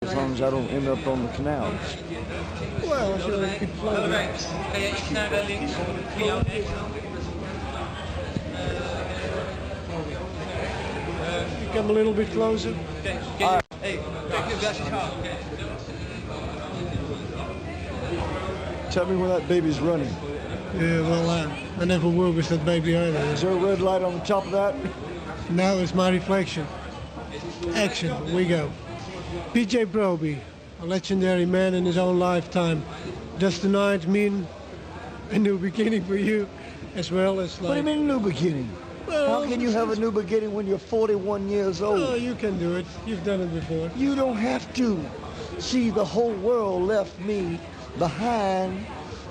as long as I don't end up on the canals. Well, als je keep floating. Kan je iets naar links? Voor jou rechts? You come a little bit closer. Hey, kijk je best gaan. Tell me when that baby's running. Yeah, well, I never work with that baby either. Is there a red light on the top of that? Now it's my reflection. Action, we go. PJ Proby, a legendary man in his own lifetime. Does tonight mean a new beginning for you, as well as like... What do you mean new beginning? Well, how can you have a new beginning when you're 41 years old? Oh, you can do it. You've done it before. You don't have to. See, the whole world left me behind,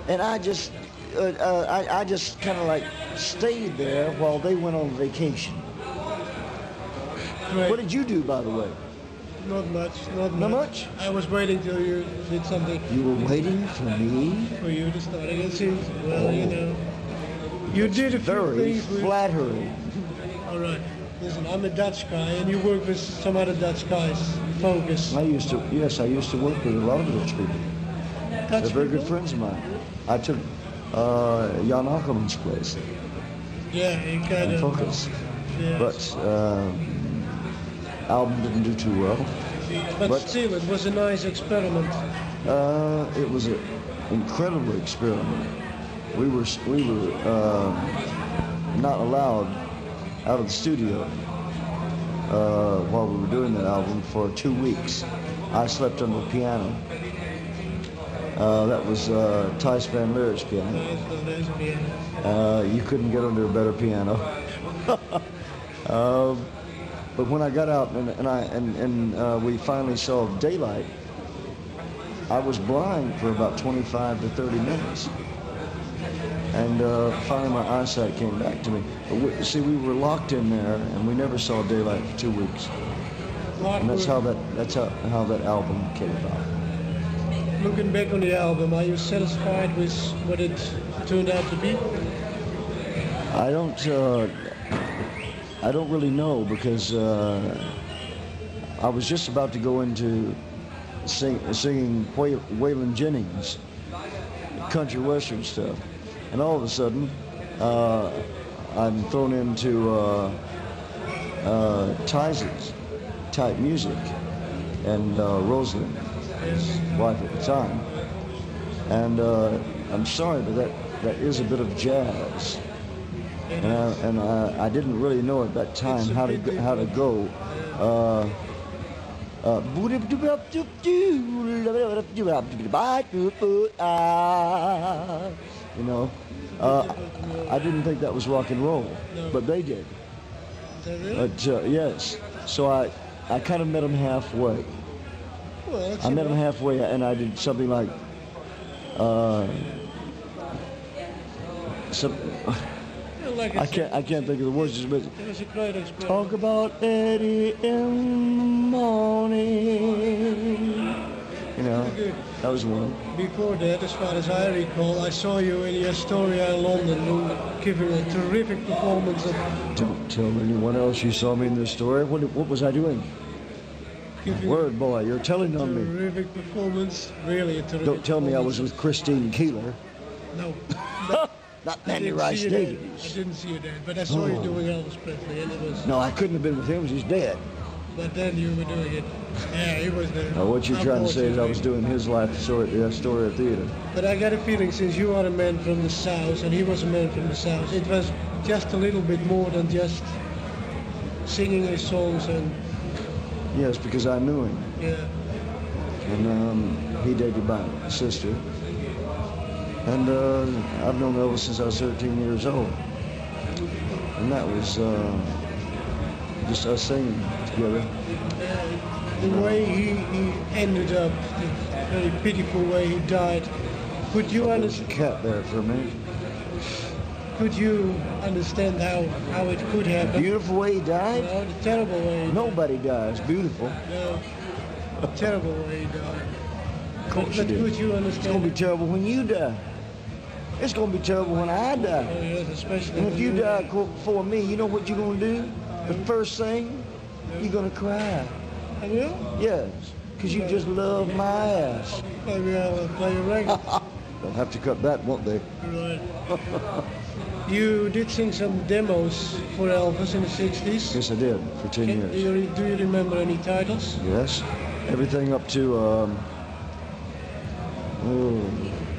and I just kind of like stayed there while they went on vacation. Great. What did you do, by the way? Not much. Not much? I was waiting till you did something. You were waiting for me? For you to start again. See, well, you know. You did a few Very things with... flattering. All right. Listen, I'm a Dutch guy, and you work with some other Dutch guys. Focus. I used to work with a lot of Dutch people. They're very good friends of mine. I took Jan Ackerman's place. Yeah, you kind of... Focus. Yeah. But album didn't do too well. But still, it was a nice experiment. It was an incredible experiment. We were not allowed out of the studio while we were doing that album for 2 weeks. I slept on the piano. That was Thijs van Leer's piano. You couldn't get under a better piano. But when I got out and we finally saw daylight, I was blind for about 25 to 30 minutes. And finally my eyesight came back to me. But see, we were locked in there, and we never saw daylight for 2 weeks. And that's how that album came about. Looking back on the album, are you satisfied with what it turned out to be? I don't really know, because I was just about to go into singing Waylon Jennings, country western stuff, and all of a sudden I'm thrown into Thijs' type music, and Rosalind, his wife at the time, and I'm sorry, but that is a bit of jazz. And I didn't really know at that time how to go. You know, I didn't think that was rock and roll, but they did. But yes, so I kind of met them halfway. I met them halfway, and I did something like I can't think of the words, but it was a great experience. Talk about Eddie in the morning. You know, that was one. Before that, as far as I recall, I saw you in the Astoria in London giving a terrific performance. Don't tell anyone else you saw me in the story. What was I doing? Word boy, you're telling on me. Terrific performance, really a terrific. Don't tell me I was with Christine Keeler. No. Not Mandy Rice Davies. I didn't see you there, but I saw you doing Elvis Presley, and it was... No, I couldn't have been with him. He's dead. But then you were doing it. Yeah, he was there. Now, what you're trying to say is I was doing his life story at the Astoria Theater. But I got a feeling, since you are a man from the South, and he was a man from the South, it was just a little bit more than just singing his songs and... Yes, because I knew him. Yeah. And he dated my sister. And I've known Elvis since I was 13 years old. And that was just us singing together. The way he ended up, the very pitiful way he died, could you understand? There's a cat there for a minute. Could you understand how it could happen? Beautiful way he died? No, the terrible way. Nobody dies beautiful. No, the terrible way he died. Of course but you do. could you understand? It's going to be terrible when you die. It's going to be terrible when I die. Oh, yes, especially. And if you die before me, you know what you're going to do? The first thing, you're going to cry. I will? Yes. because you just love my ass. Maybe I'll play a record. They'll have to cut that, won't they? Right. You did sing some demos for Elvis in the 60s. Yes, I did, for 10 years. Do you remember any titles? Yes. Everything up to,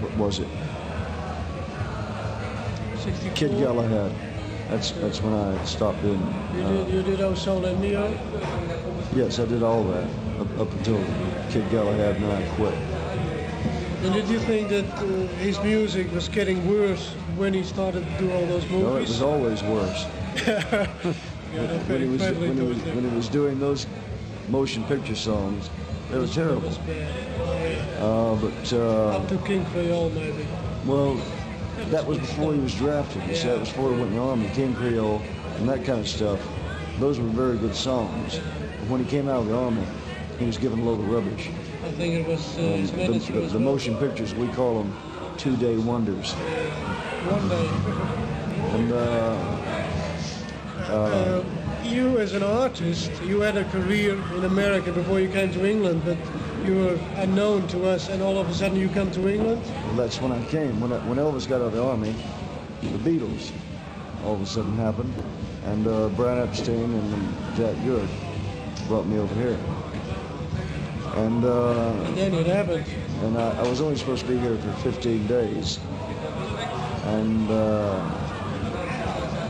what was it? 64? Kid Galahad. That's when I stopped doing You did Oh Soul and Neo? Yes, I did all that up until Kid Galahad, and then I quit. And did you think that his music was getting worse when he started to do all those movies? No, it was always worse. When he was doing those motion picture songs, they were terrible. Up to King Creole, maybe. Well, that was before he was drafted. You see, that was before he went in the Army. King Creole and that kind of stuff. Those were very good songs. But when he came out of the Army, he was given a load of rubbish. I think it was his manager as The well. motion pictures, we call them two-day wonders. One day. And You as an artist, you had a career in America before you came to England, but you were unknown to us, and all of a sudden you come to England? well, that's when I came. When Elvis got out of the Army, the Beatles all of a sudden happened, and Brian Epstein and Jack Good brought me over here. And Then it happened. and I was only supposed to be here for 15 days. And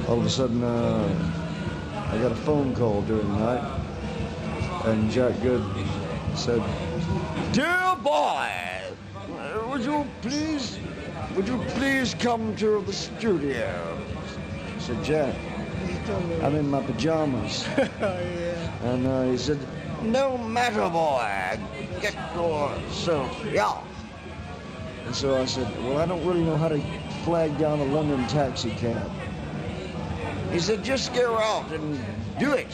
all of a sudden, I got a phone call during the night, and Jack Good said, "Dear boy, would you please come to the studio?" I said, "Jack, I'm in my pajamas." Yeah. And he said, "No matter, boy, get yourself out." And so I said, "Well, I don't really know how to flag down a London taxi cab." He said, "Just get out and do it."